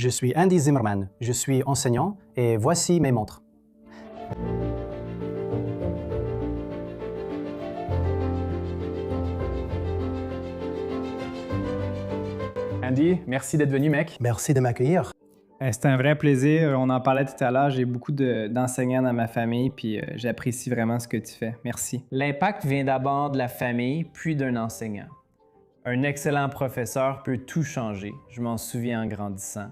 Je suis Andy Zimmerman, je suis enseignant et voici mes montres. Andy, merci d'être venu, mec. Merci de m'accueillir. C'était un vrai plaisir. On en parlait tout à l'heure. J'ai beaucoup d'enseignants dans ma famille, puis j'apprécie vraiment ce que tu fais. Merci. L'impact vient d'abord de la famille, puis d'un enseignant. Un excellent professeur peut tout changer. Je m'en souviens en grandissant.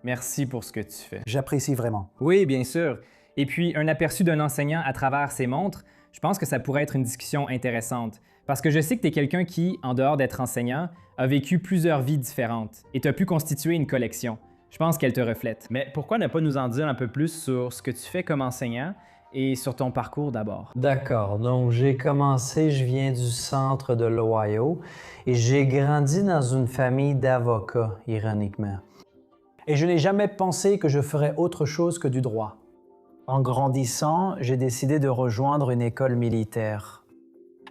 Merci pour ce que tu fais. J'apprécie vraiment. Oui, bien sûr. Et puis, un aperçu d'un enseignant à travers ses montres, je pense que ça pourrait être une discussion intéressante. Parce que je sais que tu es quelqu'un qui, en dehors d'être enseignant, a vécu plusieurs vies différentes et tu as pu constituer une collection. Je pense qu'elle te reflète. Mais pourquoi ne pas nous en dire un peu plus sur ce que tu fais comme enseignant et sur ton parcours d'abord? D'accord, donc j'ai commencé, je viens du centre de l'Ohio et j'ai grandi dans une famille d'avocats, ironiquement. Et je n'ai jamais pensé que je ferais autre chose que du droit. En grandissant, j'ai décidé de rejoindre une école militaire.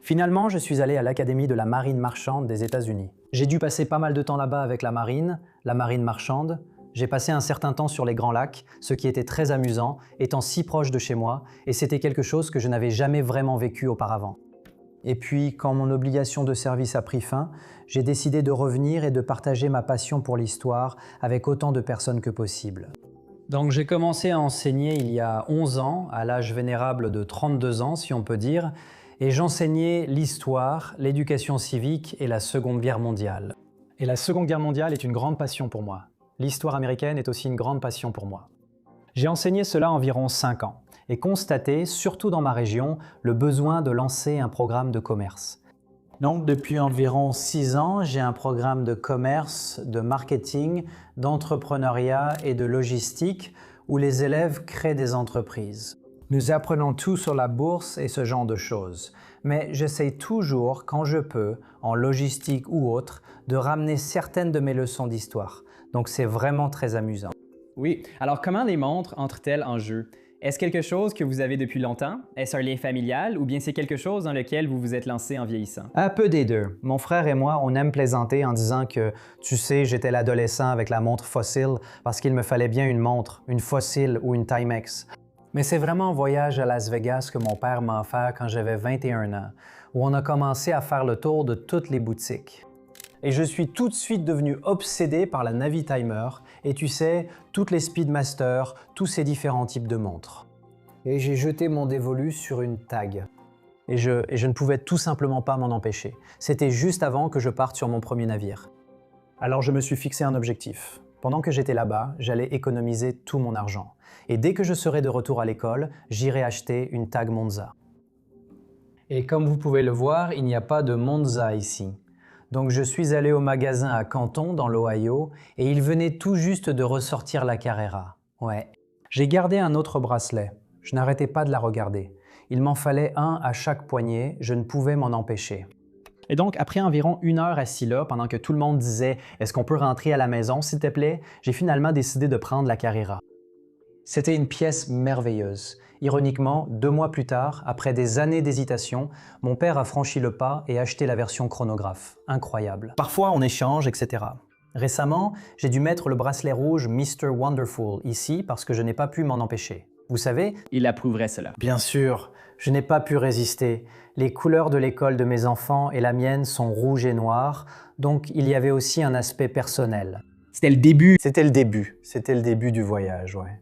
Finalement, je suis allé à l'Académie de la Marine marchande des États-Unis. J'ai dû passer pas mal de temps là-bas avec la marine marchande. J'ai passé un certain temps sur les Grands Lacs, ce qui était très amusant, étant si proche de chez moi, et c'était quelque chose que je n'avais jamais vraiment vécu auparavant. Et puis, quand mon obligation de service a pris fin, j'ai décidé de revenir et de partager ma passion pour l'histoire avec autant de personnes que possible. Donc j'ai commencé à enseigner il y a 11 ans, à l'âge vénérable de 32 ans si on peut dire, et j'enseignais l'histoire, l'éducation civique et la Seconde Guerre mondiale. Et la Seconde Guerre mondiale est une grande passion pour moi. L'histoire américaine est aussi une grande passion pour moi. J'ai enseigné cela environ 5 ans et constaté, surtout dans ma région, le besoin de lancer un programme de commerce. Donc depuis environ 6 ans, j'ai un programme de commerce, de marketing, d'entrepreneuriat et de logistique où les élèves créent des entreprises. Nous apprenons tout sur la bourse et ce genre de choses, mais j'essaie toujours, quand je peux, en logistique ou autre, de ramener certaines de mes leçons d'histoire. Donc c'est vraiment très amusant. Oui. Alors, comment les montres entrent-elles en jeu? Est-ce quelque chose que vous avez depuis longtemps? Est-ce un lien familial ou bien c'est quelque chose dans lequel vous vous êtes lancé en vieillissant? Un peu des deux. Mon frère et moi, on aime plaisanter en disant que, tu sais, j'étais l'adolescent avec la montre fossile parce qu'il me fallait bien une montre, une fossile ou une Timex. Mais c'est vraiment un voyage à Las Vegas que mon père m'a offert quand j'avais 21 ans, où on a commencé à faire le tour de toutes les boutiques. Et je suis tout de suite devenu obsédé par la Navitimer et tu sais, toutes les Speedmaster, tous ces différents types de montres. Et j'ai jeté mon dévolu sur une tag. Et je ne pouvais tout simplement pas m'en empêcher. C'était juste avant que je parte sur mon premier navire. Alors je me suis fixé un objectif. Pendant que j'étais là-bas, j'allais économiser tout mon argent. Et dès que je serai de retour à l'école, j'irai acheter une tag Monza. Et comme vous pouvez le voir, il n'y a pas de Monza ici. Donc je suis allé au magasin à Canton, dans l'Ohio, et il venait tout juste de ressortir la Carrera. Ouais. J'ai gardé un autre bracelet. Je n'arrêtais pas de la regarder. Il m'en fallait un à chaque poignet, je ne pouvais m'en empêcher. Et donc, après environ 1 heure assis là, pendant que tout le monde disait « Est-ce qu'on peut rentrer à la maison, s'il te plaît ?» j'ai finalement décidé de prendre la Carrera. C'était une pièce merveilleuse. Ironiquement, 2 mois plus tard, après des années d'hésitation, mon père a franchi le pas et acheté la version chronographe. Incroyable. Parfois, on échange, etc. Récemment, j'ai dû mettre le bracelet rouge Mr. Wonderful ici parce que je n'ai pas pu m'en empêcher. Vous savez? Il approuverait cela. Bien sûr, je n'ai pas pu résister. Les couleurs de l'école de mes enfants et la mienne sont rouge et noir, donc il y avait aussi un aspect personnel. C'était le début. C'était le début du voyage, ouais.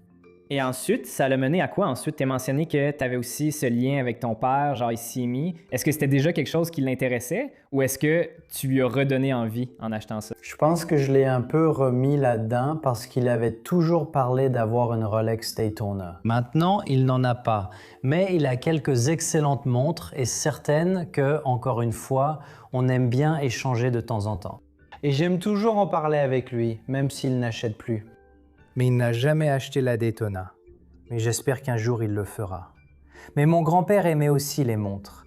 Et ensuite, ça l'a mené à quoi ensuite? Tu as mentionné que tu avais aussi ce lien avec ton père, genre ici mis. Est-ce que c'était déjà quelque chose qui l'intéressait ou est-ce que tu lui as redonné envie en achetant ça? Je pense que je l'ai un peu remis là-dedans parce qu'il avait toujours parlé d'avoir une Rolex Daytona. Maintenant, il n'en a pas, mais il a quelques excellentes montres et certaines que, encore une fois, on aime bien échanger de temps en temps. Et j'aime toujours en parler avec lui, même s'il n'achète plus. Mais il n'a jamais acheté la Daytona. Mais j'espère qu'un jour il le fera. Mais mon grand-père aimait aussi les montres.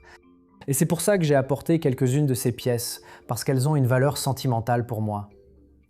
Et c'est pour ça que j'ai apporté quelques-unes de ces pièces, parce qu'elles ont une valeur sentimentale pour moi.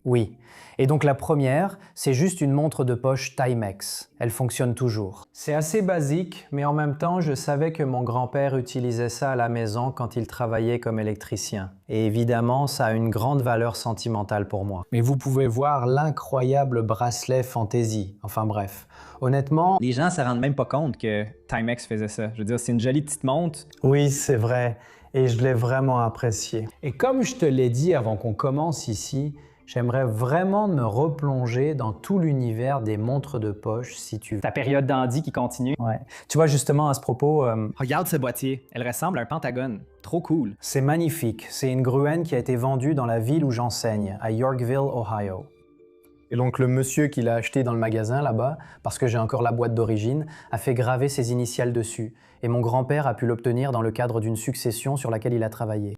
Oui. Et donc la première, c'est juste une montre de poche Timex. Elle fonctionne toujours. C'est assez basique, mais en même temps, je savais que mon grand-père utilisait ça à la maison quand il travaillait comme électricien. Et évidemment, ça a une grande valeur sentimentale pour moi. Mais vous pouvez voir l'incroyable bracelet Fantasy. Enfin bref. Honnêtement... Les gens ne se rendent même pas compte que Timex faisait ça. Je veux dire, c'est une jolie petite montre. Oui, c'est vrai. Et je l'ai vraiment apprécié. Et comme je te l'ai dit avant qu'on commence ici, j'aimerais vraiment me replonger dans tout l'univers des montres de poche, si tu veux. Ta période dandy qui continue. Ouais. Tu vois, justement, à ce propos... Regarde ce boîtier. Elle ressemble à un pentagone. Trop cool. C'est magnifique. C'est une Gruen qui a été vendue dans la ville où j'enseigne, à Yorkville, Ohio. Et donc le monsieur qui l'a acheté dans le magasin là-bas, parce que j'ai encore la boîte d'origine, a fait graver ses initiales dessus. Et mon grand-père a pu l'obtenir dans le cadre d'une succession sur laquelle il a travaillé.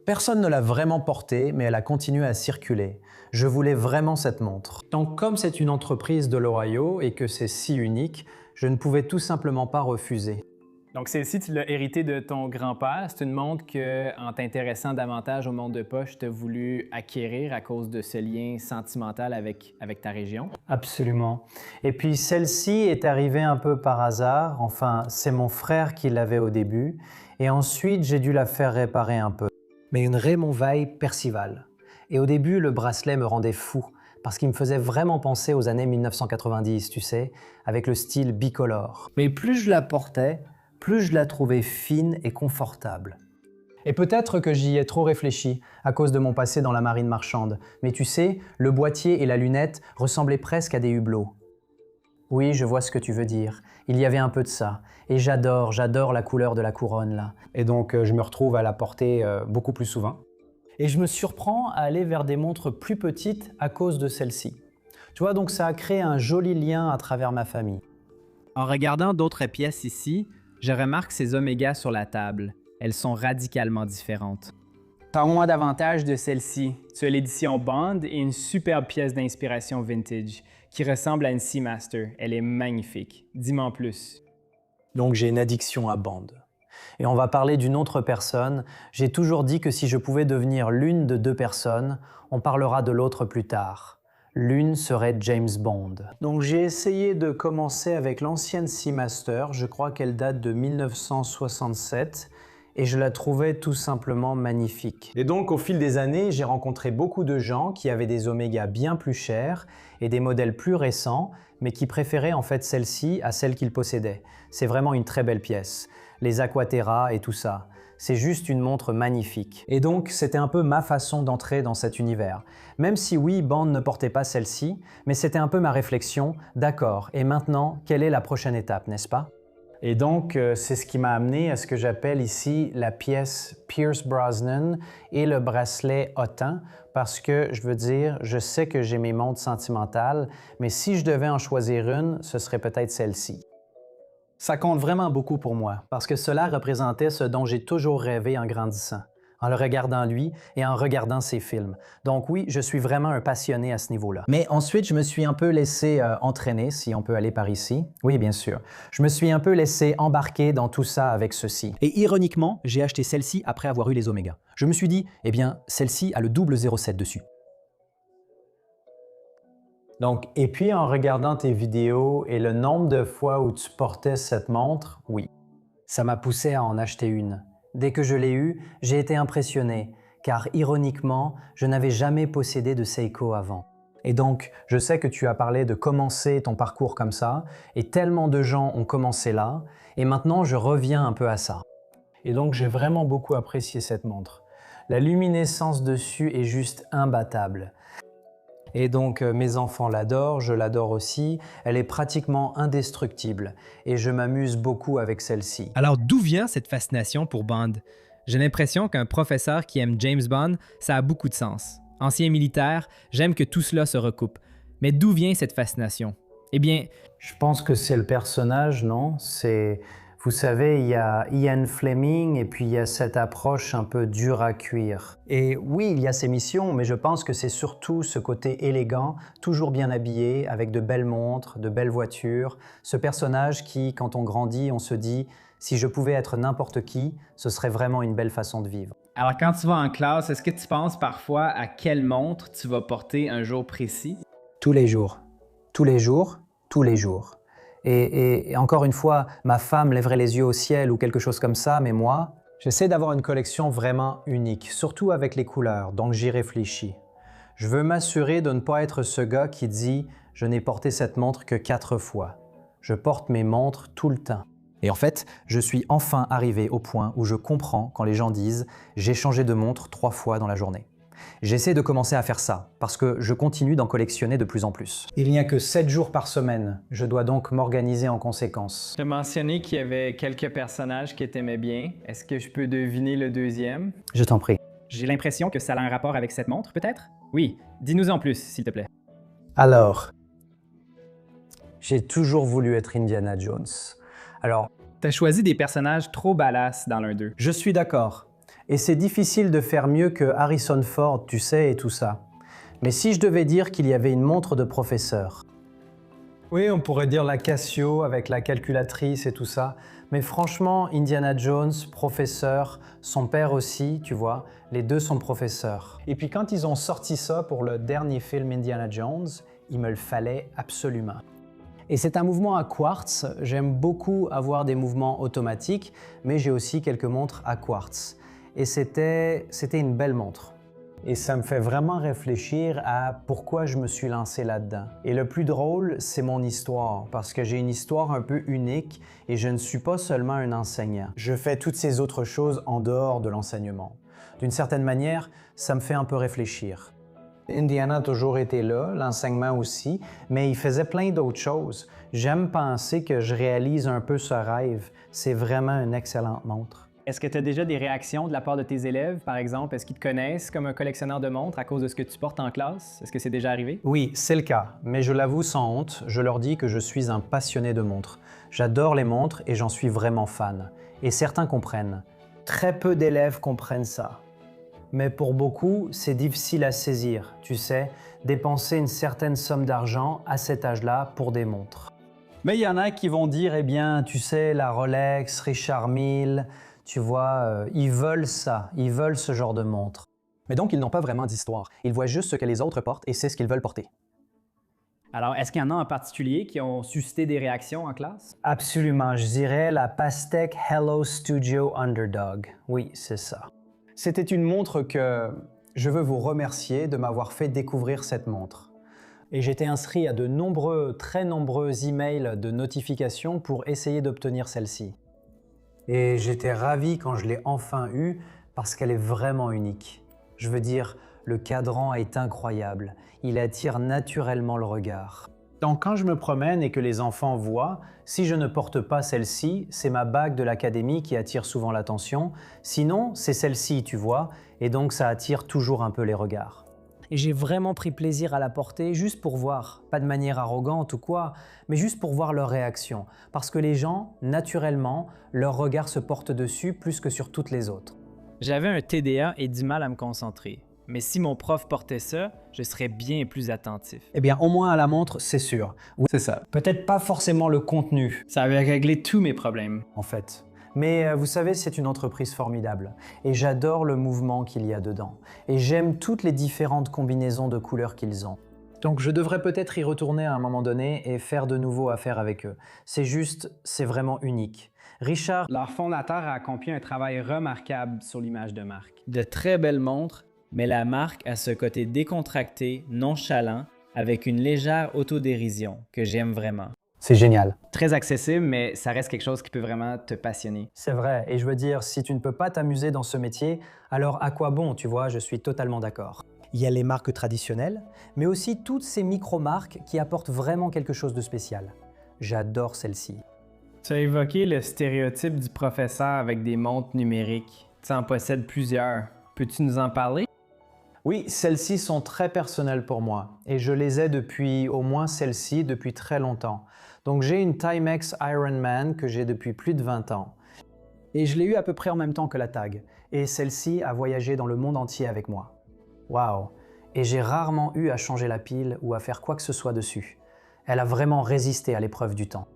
Personne ne l'a vraiment portée, mais elle a continué à circuler. Je voulais vraiment cette montre. Donc comme c'est une entreprise de l'Ohio et que c'est si unique, je ne pouvais tout simplement pas refuser. Donc celle-ci, tu l'as héritée de ton grand-père. C'est une montre que, en t'intéressant davantage au monde de poche, tu as voulu acquérir à cause de ce lien sentimental avec ta région. Absolument. Et puis celle-ci est arrivée un peu par hasard. Enfin, c'est mon frère qui l'avait au début. Et ensuite, j'ai dû la faire réparer un peu. Mais une Raymond Weil Percival. Et au début, le bracelet me rendait fou, parce qu'il me faisait vraiment penser aux années 1990, tu sais, avec le style bicolore. Mais plus je la portais, plus je la trouvais fine et confortable. Et peut-être que j'y ai trop réfléchi, à cause de mon passé dans la marine marchande. Mais tu sais, le boîtier et la lunette ressemblaient presque à des hublots. Oui, je vois ce que tu veux dire. Il y avait un peu de ça. Et j'adore la couleur de la couronne, là. Et donc, je me retrouve à la porter beaucoup plus souvent. Et je me surprends à aller vers des montres plus petites à cause de celle-ci. Tu vois, donc ça a créé un joli lien à travers ma famille. En regardant d'autres pièces ici, je remarque ces omégas sur la table. Elles sont radicalement différentes. Parle-moi davantage de celle-ci. Tu as l'édition Bond et une superbe pièce d'inspiration vintage qui ressemble à une Seamaster. Elle est magnifique. Dis-moi en plus. Donc j'ai une addiction à Bond. Et on va parler d'une autre personne. J'ai toujours dit que si je pouvais devenir l'une de deux personnes, on parlera de l'autre plus tard. L'une serait James Bond. Donc j'ai essayé de commencer avec l'ancienne Seamaster, je crois qu'elle date de 1967, et je la trouvais tout simplement magnifique. Et donc au fil des années, j'ai rencontré beaucoup de gens qui avaient des Omega bien plus chers et des modèles plus récents, mais qui préféraient en fait celle-ci à celle qu'ils possédaient. C'est vraiment une très belle pièce. Les Aquaterra et tout ça. C'est juste une montre magnifique. Et donc, c'était un peu ma façon d'entrer dans cet univers. Même si oui, Bond ne portait pas celle-ci, mais c'était un peu ma réflexion. D'accord, et maintenant, quelle est la prochaine étape, n'est-ce pas? Et donc, c'est ce qui m'a amené à ce que j'appelle ici la pièce Pierce Brosnan et le bracelet Autain, parce que, je veux dire, je sais que j'ai mes montres sentimentales, mais si je devais en choisir une, ce serait peut-être celle-ci. Ça compte vraiment beaucoup pour moi, parce que cela représentait ce dont j'ai toujours rêvé en grandissant, en le regardant lui et en regardant ses films. Donc oui, je suis vraiment un passionné à ce niveau-là. Mais ensuite, je me suis un peu laissé entraîner, si on peut aller par ici. Oui, bien sûr. Je me suis un peu laissé embarquer dans tout ça avec ceci. Et ironiquement, j'ai acheté celle-ci après avoir eu les Omega. Je me suis dit, eh bien, celle-ci a le double 07 dessus. Donc, et puis en regardant tes vidéos et le nombre de fois où tu portais cette montre, oui, ça m'a poussé à en acheter une. Dès que je l'ai eue, j'ai été impressionné, car ironiquement, je n'avais jamais possédé de Seiko avant. Et donc, je sais que tu as parlé de commencer ton parcours comme ça, et tellement de gens ont commencé là, et maintenant je reviens un peu à ça. Et donc, j'ai vraiment beaucoup apprécié cette montre. La luminescence dessus est juste imbattable. Et donc mes enfants l'adorent, je l'adore aussi, elle est pratiquement indestructible et je m'amuse beaucoup avec celle-ci. Alors d'où vient cette fascination pour Bond? J'ai l'impression qu'un professeur qui aime James Bond, ça a beaucoup de sens. Ancien militaire, j'aime que tout cela se recoupe. Mais d'où vient cette fascination? Eh bien... Je pense que c'est le personnage, non? C'est... Vous savez, il y a Ian Fleming et puis il y a cette approche un peu dure à cuire. Et oui, il y a ses missions, mais je pense que c'est surtout ce côté élégant, toujours bien habillé, avec de belles montres, de belles voitures. Ce personnage qui, quand on grandit, on se dit « si je pouvais être n'importe qui, ce serait vraiment une belle façon de vivre ». Alors, quand tu vas en classe, est-ce que tu penses parfois à quelle montre tu vas porter un jour précis? Tous les jours. Tous les jours. Tous les jours. Et encore une fois, ma femme lèverait les yeux au ciel ou quelque chose comme ça, mais moi, j'essaie d'avoir une collection vraiment unique, surtout avec les couleurs, donc j'y réfléchis. Je veux m'assurer de ne pas être ce gars qui dit « je n'ai porté cette montre que 4 fois ». Je porte mes montres tout le temps. Et en fait, je suis enfin arrivé au point où je comprends quand les gens disent « j'ai changé de montre 3 fois dans la journée ». J'essaie de commencer à faire ça, parce que je continue d'en collectionner de plus en plus. Il n'y a que 7 jours par semaine, je dois donc m'organiser en conséquence. Tu as mentionné qu'il y avait quelques personnages que tu aimais bien. Est-ce que je peux deviner le deuxième? Je t'en prie. J'ai l'impression que ça a un rapport avec cette montre, peut-être? Oui, dis-nous en plus, s'il te plaît. Alors, j'ai toujours voulu être Indiana Jones. Alors, T'as choisi des personnages trop badass dans l'un d'eux. je suis d'accord. Et c'est difficile de faire mieux que Harrison Ford, tu sais, et tout ça. Mais si je devais dire qu'il y avait une montre de professeur. Oui, on pourrait dire la Casio avec la calculatrice et tout ça. Mais franchement, Indiana Jones, professeur, son père aussi, tu vois, les deux sont professeurs. Et puis quand ils ont sorti ça pour le dernier film Indiana Jones, il me le fallait absolument. Et c'est un mouvement à quartz. J'aime beaucoup avoir des mouvements automatiques, mais j'ai aussi quelques montres à quartz. Et c'était une belle montre. Et ça me fait vraiment réfléchir à pourquoi je me suis lancé là-dedans. Et le plus drôle, c'est mon histoire, parce que j'ai une histoire un peu unique et je ne suis pas seulement un enseignant. Je fais toutes ces autres choses en dehors de l'enseignement. D'une certaine manière, ça me fait un peu réfléchir. Indiana a toujours été là, l'enseignement aussi, mais il faisait plein d'autres choses. J'aime penser que je réalise un peu ce rêve. C'est vraiment une excellente montre. Est-ce que tu as déjà des réactions de la part de tes élèves, par exemple? Est-ce qu'ils te connaissent comme un collectionneur de montres à cause de ce que tu portes en classe? Est-ce que c'est déjà arrivé? Oui, c'est le cas, mais je l'avoue sans honte, je leur dis que je suis un passionné de montres. J'adore les montres et j'en suis vraiment fan. Et certains comprennent. Très peu d'élèves comprennent ça. Mais pour beaucoup, c'est difficile à saisir, tu sais, dépenser une certaine somme d'argent à cet âge-là pour des montres. Mais il y en a qui vont dire, eh bien, tu sais, la Rolex, Richard Mille, tu vois, ils veulent ça, ils veulent ce genre de montre. Mais donc, ils n'ont pas vraiment d'histoire. Ils voient juste ce que les autres portent et c'est ce qu'ils veulent porter. Alors, est-ce qu'il y en a en particulier qui ont suscité des réactions en classe? Absolument, je dirais la Pastèque Hello Studio Underdog. Oui, c'est ça. C'était une montre que je veux vous remercier de m'avoir fait découvrir cette montre. Et j'étais inscrit à très nombreux emails de notification pour essayer d'obtenir celle-ci. Et j'étais ravi quand je l'ai enfin eue parce qu'elle est vraiment unique. Je veux dire, le cadran est incroyable. Il attire naturellement le regard. Donc quand je me promène et que les enfants voient, si je ne porte pas celle-ci, c'est ma bague de l'académie qui attire souvent l'attention. Sinon, c'est celle-ci, tu vois, et donc ça attire toujours un peu les regards. Et j'ai vraiment pris plaisir à la porter juste pour voir, pas de manière arrogante ou quoi, mais juste pour voir leur réaction. Parce que les gens, naturellement, leur regard se porte dessus plus que sur toutes les autres. J'avais un TDA et du mal à me concentrer. Mais si mon prof portait ça, je serais bien plus attentif. Eh bien, au moins à la montre, c'est sûr. Oui, C'est ça. peut-être pas forcément le contenu, Ça avait réglé tous mes problèmes. en fait. Mais vous savez, c'est une entreprise formidable. Et j'adore le mouvement qu'il y a dedans. Et j'aime toutes les différentes combinaisons de couleurs qu'ils ont. Donc je devrais peut-être y retourner à un moment donné et faire de nouveau affaire avec eux. C'est vraiment unique. Richard, Leur fondateur a accompli un travail remarquable sur l'image de marque. De très belles montres, mais la marque a ce côté décontracté, nonchalant, avec une légère autodérision que j'aime vraiment. c'est génial. Très accessible, mais ça reste quelque chose qui peut vraiment te passionner. C'est vrai. Et je veux dire, si tu ne peux pas t'amuser dans ce métier, alors à quoi bon, tu vois, je suis totalement d'accord. Il y a les marques traditionnelles, mais aussi toutes ces micro-marques qui apportent vraiment quelque chose de spécial. J'adore celle-ci. Tu as évoqué le stéréotype du professeur avec des montres numériques. Tu en possèdes plusieurs. Peux-tu nous en parler? Oui, celles-ci sont très personnelles pour moi et je les ai depuis au moins celle-ci depuis très longtemps. Donc j'ai une Timex Ironman que j'ai depuis plus de 20 ans. Et je l'ai eue à peu près en même temps que la tag. Et celle-ci a voyagé dans le monde entier avec moi. Waouh! Et j'ai rarement eu à changer la pile ou à faire quoi que ce soit dessus. Elle a vraiment résisté à l'épreuve du temps.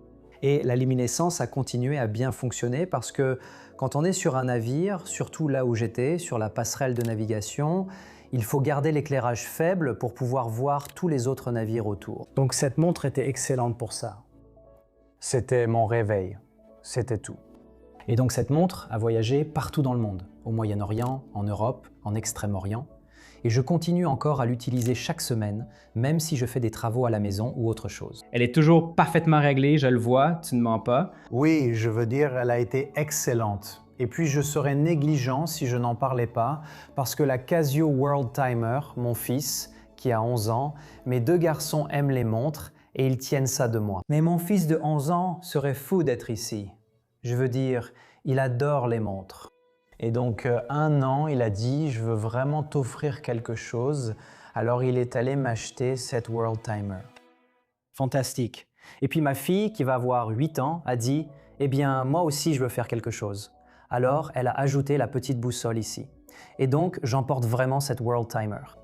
Et la luminescence a continué à bien fonctionner parce que quand on est sur un navire, surtout là où j'étais, sur la passerelle de navigation, il faut garder l'éclairage faible pour pouvoir voir tous les autres navires autour. Donc cette montre était excellente pour ça. C'était mon réveil, c'était tout. Et donc cette montre a voyagé partout dans le monde, au Moyen-Orient, en Europe, en Extrême-Orient. Et je continue encore à l'utiliser chaque semaine, même si je fais des travaux à la maison ou autre chose. Elle est toujours parfaitement réglée, je le vois, tu ne mens pas. Oui, je veux dire, elle a été excellente. Et puis je serais négligent si je n'en parlais pas, parce que la Casio World Timer, mon fils, qui a 11 ans, mes 2 garçons aiment les montres et ils tiennent ça de moi. Mais mon fils de 11 ans serait fou d'être ici. Je veux dire, il adore les montres. Et donc, 1 an, il a dit « Je veux vraiment t'offrir quelque chose ». Alors, il est allé m'acheter cette World Timer. Fantastique. Et puis, ma fille, qui va avoir 8 ans, a dit « Eh bien, moi aussi, je veux faire quelque chose ». Alors, elle a ajouté la petite boussole ici. Et donc, j'emporte vraiment cette World Timer.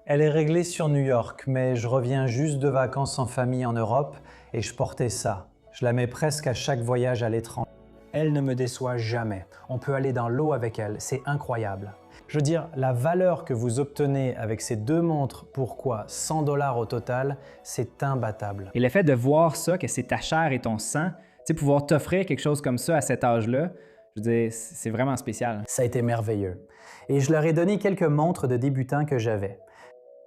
Elle est réglée sur New York, mais je reviens juste de vacances en famille en Europe et je portais ça. Je la mets presque à chaque voyage à l'étranger. Elle ne me déçoit jamais. On peut aller dans l'eau avec elle, c'est incroyable. Je veux dire, la valeur que vous obtenez avec ces 2 montres, pourquoi 100 $ au total, c'est imbattable. Et le fait de voir ça, que c'est ta chair et ton sang, tu sais, pouvoir t'offrir quelque chose comme ça à cet âge-là, je veux dire, c'est vraiment spécial. Ça a été merveilleux. Et je leur ai donné quelques montres de débutants que j'avais.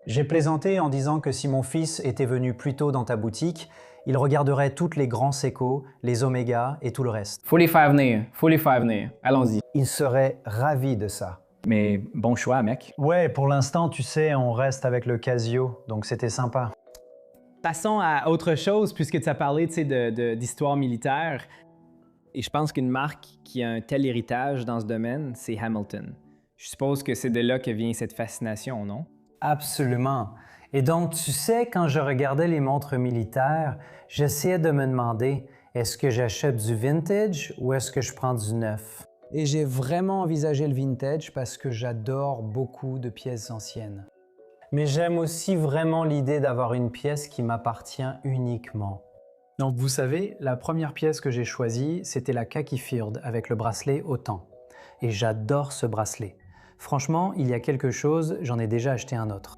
J'ai plaisanté en disant que si mon fils était venu plus tôt dans ta boutique, il regarderait toutes les grands Seiko, les Omega et tout le reste. Faut les faire venir. Allons-y. Il serait ravi de ça. Mais bon choix, mec. Ouais, pour l'instant, tu sais, on reste avec le Casio, donc c'était sympa. Passons à autre chose, puisque tu as parlé d'histoire militaire. Et je pense qu'une marque qui a un tel héritage dans ce domaine, c'est Hamilton. Je suppose que c'est de là que vient cette fascination, non? Absolument. Et donc, tu sais, quand je regardais les montres militaires, j'essayais de me demander, est-ce que j'achète du vintage ou est-ce que je prends du neuf? Et j'ai vraiment envisagé le vintage parce que j'adore beaucoup de pièces anciennes. Mais j'aime aussi vraiment l'idée d'avoir une pièce qui m'appartient uniquement. Donc vous savez, la première pièce que j'ai choisie, c'était la Khaki Field avec le bracelet autant. Et j'adore ce bracelet. Franchement, il y a quelque chose, j'en ai déjà acheté un autre.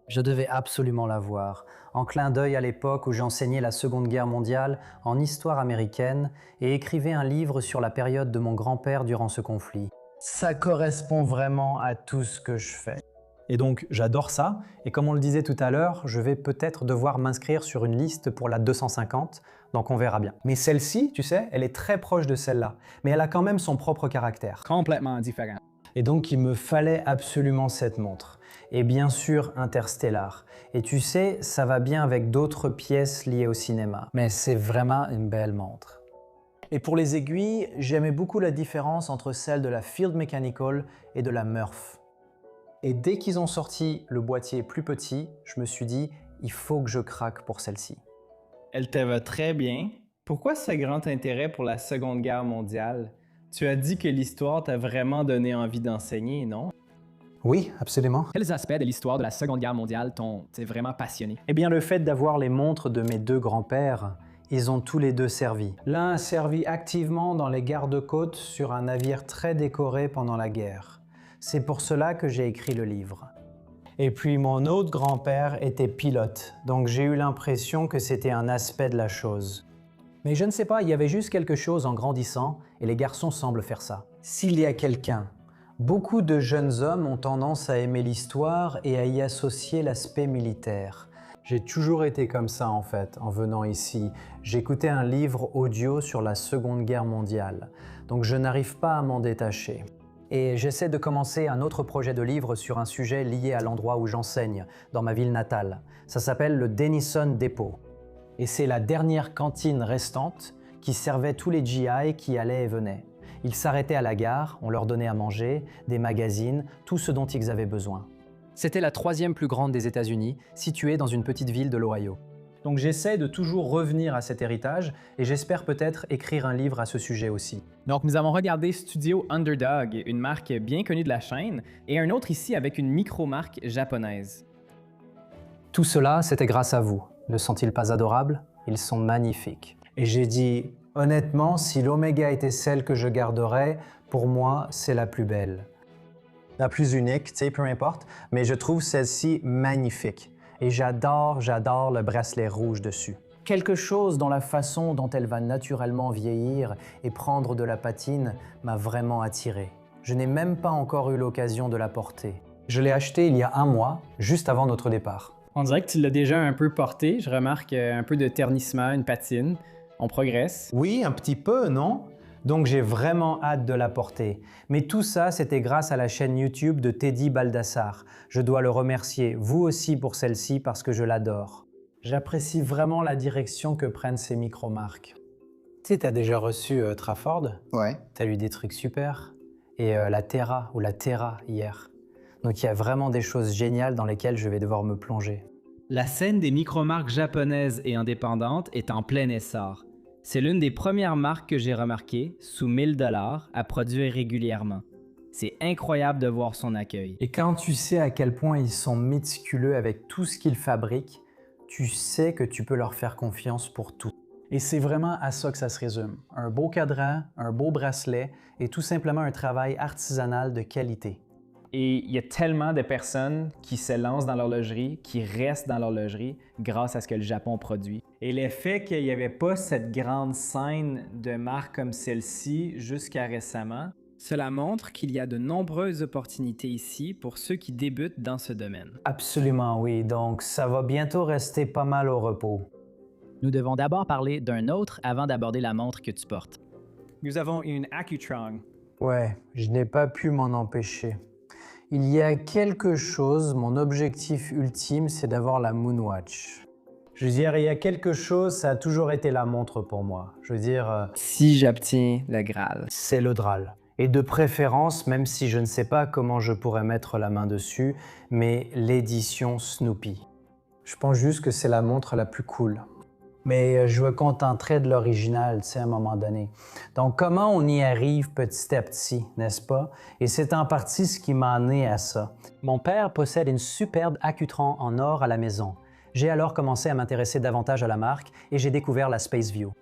Je devais absolument l'avoir, en clin d'œil à l'époque où j'enseignais la Seconde Guerre mondiale en histoire américaine et écrivais un livre sur la période de mon grand-père durant ce conflit. Ça correspond vraiment à tout ce que je fais. Et donc, j'adore ça, et comme on le disait tout à l'heure, je vais peut-être devoir m'inscrire sur une liste pour la 250, donc on verra bien. Mais celle-ci, tu sais, elle est très proche de celle-là, mais elle a quand même son propre caractère. Complètement différent. Et donc, il me fallait absolument cette montre. Et bien sûr, Interstellar. Et tu sais, ça va bien avec d'autres pièces liées au cinéma. Mais c'est vraiment une belle montre. Et pour les aiguilles, j'aimais beaucoup la différence entre celle de la Field Mechanical et de la Murph. Et dès qu'ils ont sorti le boîtier plus petit, je me suis dit, il faut que je craque pour celle-ci. Elle te va très bien. Pourquoi ce grand intérêt pour la Seconde Guerre mondiale? Tu as dit que l'histoire t'a vraiment donné envie d'enseigner, non? Oui, absolument. Quels aspects de l'histoire de la Seconde Guerre mondiale t'ont vraiment passionné? Eh bien, le fait d'avoir les montres de mes 2 grands-pères, ils ont tous les 2 servi. L'un a servi activement dans les gardes-côtes sur un navire très décoré pendant la guerre. C'est pour cela que j'ai écrit le livre. Et puis mon autre grand-père était pilote, donc j'ai eu l'impression que c'était un aspect de la chose. Mais je ne sais pas, il y avait juste quelque chose en grandissant, et les garçons semblent faire ça. S'il y a quelqu'un, beaucoup de jeunes hommes ont tendance à aimer l'histoire et à y associer l'aspect militaire. J'ai toujours été comme ça en fait, en venant ici. J'écoutais un livre audio sur la Seconde Guerre mondiale, donc je n'arrive pas à m'en détacher. Et j'essaie de commencer un autre projet de livre sur un sujet lié à l'endroit où j'enseigne, dans ma ville natale. Ça s'appelle le Denison Depot. Et c'est la dernière cantine restante qui servait tous les GI qui allaient et venaient. Ils s'arrêtaient à la gare, on leur donnait à manger, des magazines, tout ce dont ils avaient besoin. C'était la 3e plus grande des États-Unis, située dans une petite ville de l'Ohio. Donc j'essaie de toujours revenir à cet héritage et j'espère peut-être écrire un livre à ce sujet aussi. Donc nous avons regardé Studio Underdog, une marque bien connue de la chaîne, et un autre ici avec une micro-marque japonaise. Tout cela, c'était grâce à vous. Ne sont-ils pas adorables? Ils sont magnifiques. Et j'ai dit, honnêtement, si l'Omega était celle que je garderais, pour moi, c'est la plus belle. La plus unique, tu sais, peu importe, mais je trouve celle-ci magnifique. Et j'adore le bracelet rouge dessus. Quelque chose dans la façon dont elle va naturellement vieillir et prendre de la patine m'a vraiment attiré. Je n'ai même pas encore eu l'occasion de la porter. Je l'ai achetée il y a 1 mois, juste avant notre départ. On dirait que tu l'as déjà un peu porté. Je remarque un peu de ternissement, une patine. On progresse. Oui, un petit peu, non? Donc j'ai vraiment hâte de la porter. Mais tout ça, c'était grâce à la chaîne YouTube de Teddy Baldassar. Je dois le remercier, vous aussi pour celle-ci, parce que je l'adore. J'apprécie vraiment la direction que prennent ces micro-marques. Tu sais, t'as déjà reçu Trafford? Ouais. T'as lu des trucs super. Et la Terra ou la Terra hier. Donc il y a vraiment des choses géniales dans lesquelles je vais devoir me plonger. La scène des micro-marques japonaises et indépendantes est en plein essor. C'est l'une des premières marques que j'ai remarquées, sous 1000 $, à produire régulièrement. C'est incroyable de voir son accueil. Et quand tu sais à quel point ils sont méticuleux avec tout ce qu'ils fabriquent, tu sais que tu peux leur faire confiance pour tout. Et c'est vraiment à ça que ça se résume. Un beau cadran, un beau bracelet et tout simplement un travail artisanal de qualité. Et il y a tellement de personnes qui se lancent dans l'horlogerie, qui restent dans l'horlogerie grâce à ce que le Japon produit. Et le fait qu'il n'y avait pas cette grande scène de marques comme celle-ci jusqu'à récemment, Cela montre qu'il y a de nombreuses opportunités ici pour ceux qui débutent dans ce domaine. Absolument oui, donc ça va bientôt rester pas mal au repos. Nous devons d'abord parler d'un autre avant d'aborder la montre que tu portes. nous avons une Accutron. Ouais, je n'ai pas pu m'en empêcher. Il y a quelque chose, mon objectif ultime, c'est d'avoir la Moonwatch. Je veux dire, il y a quelque chose, ça a toujours été la montre pour moi. Je veux dire, Si j'obtiens le Graal. c'est le Graal. Et de préférence, même si je ne sais pas comment je pourrais mettre la main dessus, mais l'édition Snoopy. Je pense juste que c'est la montre la plus cool. Mais je me contenterai de l'original, tu sais, à un moment donné. Donc, comment on y arrive petit à petit, n'est-ce pas? Et c'est en partie ce qui m'a amené à ça. Mon père possède une superbe Accutron en or à la maison. J'ai alors commencé à m'intéresser davantage à la marque et j'ai découvert la Spaceview.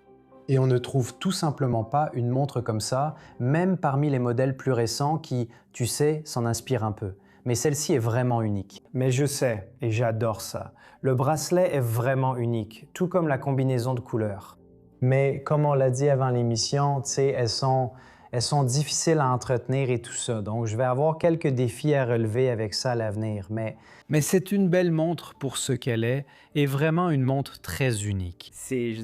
Et on ne trouve tout simplement pas une montre comme ça, même parmi les modèles plus récents qui, tu sais, s'en inspirent un peu. Mais celle-ci est vraiment unique. Mais je sais, et j'adore ça. Le bracelet est vraiment unique, tout comme la combinaison de couleurs. Mais comme on l'a dit avant l'émission, tu sais, elles sont difficiles à entretenir et tout ça. Donc, je vais avoir quelques défis à relever avec ça à l'avenir. Mais c'est une belle montre pour ce qu'elle est et vraiment une montre très unique. C'est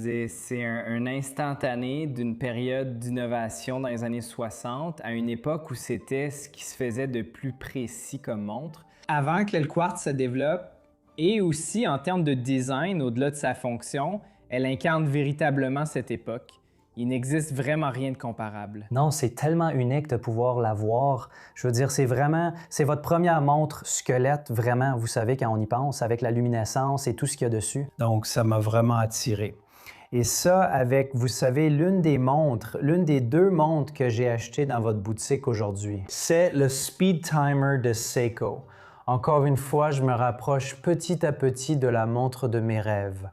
un instantané d'une période d'innovation dans les années 60 à une époque où c'était ce qui se faisait de plus précis comme montre. Avant que le quartz se développe, et aussi en termes de design, au-delà de sa fonction, elle incarne véritablement cette époque. Il n'existe vraiment rien de comparable. Non, c'est tellement unique de pouvoir la voir. Je veux dire, c'est votre première montre squelette, vraiment, vous savez, quand on y pense, avec la luminescence et tout ce qu'il y a dessus. Donc, ça m'a vraiment attiré. Et ça, avec, vous savez, l'une des 2 montres que j'ai achetées dans votre boutique aujourd'hui, c'est le Speed Timer de Seiko. Encore une fois, je me rapproche petit à petit de la montre de mes rêves.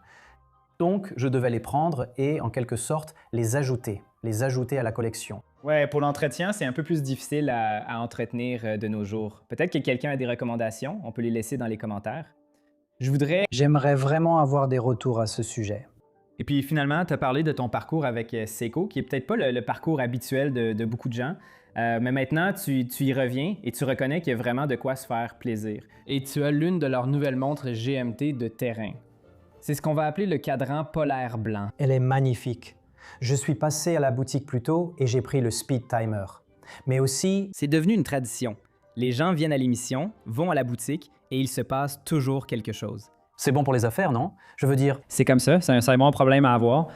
Donc, je devais les prendre et, en quelque sorte, les ajouter à la collection. Ouais, pour l'entretien, c'est un peu plus difficile à entretenir de nos jours. Peut-être que quelqu'un a des recommandations, on peut les laisser dans les commentaires. J'aimerais vraiment avoir des retours à ce sujet. Et puis finalement, tu as parlé de ton parcours avec Seiko, qui est peut-être pas le parcours habituel de beaucoup de gens. Mais maintenant, tu y reviens et tu reconnais qu'il y a vraiment de quoi se faire plaisir. Et tu as l'une de leurs nouvelles montres GMT de terrain. C'est ce qu'on va appeler le cadran polaire blanc. Elle est magnifique. Je suis passé à la boutique plus tôt et j'ai pris le Speed Timer. Mais aussi, C'est devenu une tradition. Les gens viennent à l'émission, vont à la boutique et il se passe toujours quelque chose. c'est bon pour les affaires, non? Je veux dire, C'est comme ça, c'est un bon problème à avoir.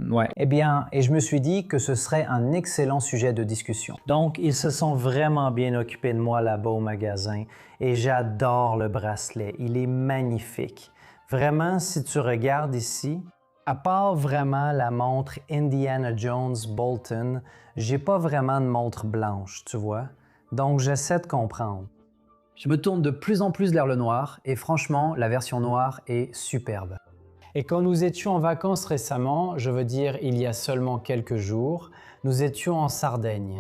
Ouais. Eh bien, et je me suis dit que ce serait un excellent sujet de discussion. Donc, ils se sont vraiment bien occupés de moi là-bas au magasin et j'adore le bracelet. Il est magnifique. Vraiment, si tu regardes ici, à part vraiment la montre Indiana Jones Bolton, j'ai pas vraiment de montre blanche, tu vois. Donc, j'essaie de comprendre. je me tourne de plus en plus vers le noir et franchement, la version noire est superbe. Et quand nous étions en vacances récemment, je veux dire il y a seulement quelques jours, nous étions en Sardaigne.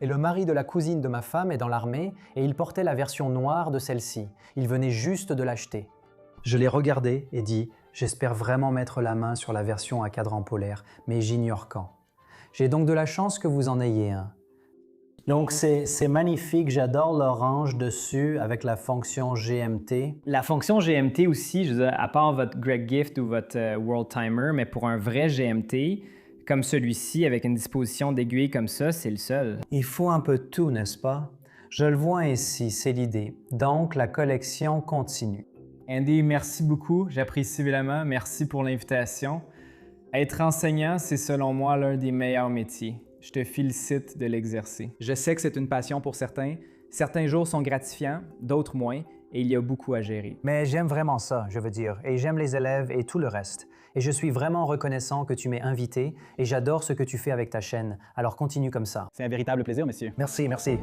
Et le mari de la cousine de ma femme est dans l'armée et il portait la version noire de celle-ci. Il venait juste de l'acheter. Je l'ai regardé et dit « J'espère vraiment mettre la main sur la version à cadran polaire, mais j'ignore quand. » J'ai donc de la chance que vous en ayez un. Donc c'est magnifique, j'adore l'orange dessus avec la fonction GMT. La fonction GMT aussi, je veux dire, à part votre Greg Gift ou votre World Timer, mais pour un vrai GMT, comme celui-ci, avec une disposition d'aiguille comme ça, c'est le seul. Il faut un peu de tout, n'est-ce pas? Je le vois ici, c'est l'idée. Donc la collection continue. Andy, merci beaucoup, j'apprécie vraiment, merci pour l'invitation. Être enseignant, c'est selon moi l'un des meilleurs métiers. Je te félicite de l'exercer. Je sais que c'est une passion pour certains. Certains jours sont gratifiants, d'autres moins, et il y a beaucoup à gérer. Mais j'aime vraiment ça, je veux dire, et j'aime les élèves et tout le reste. Et je suis vraiment reconnaissant que tu m'aies invité, et j'adore ce que tu fais avec ta chaîne. Alors continue comme ça. C'est un véritable plaisir, monsieur. Merci, merci.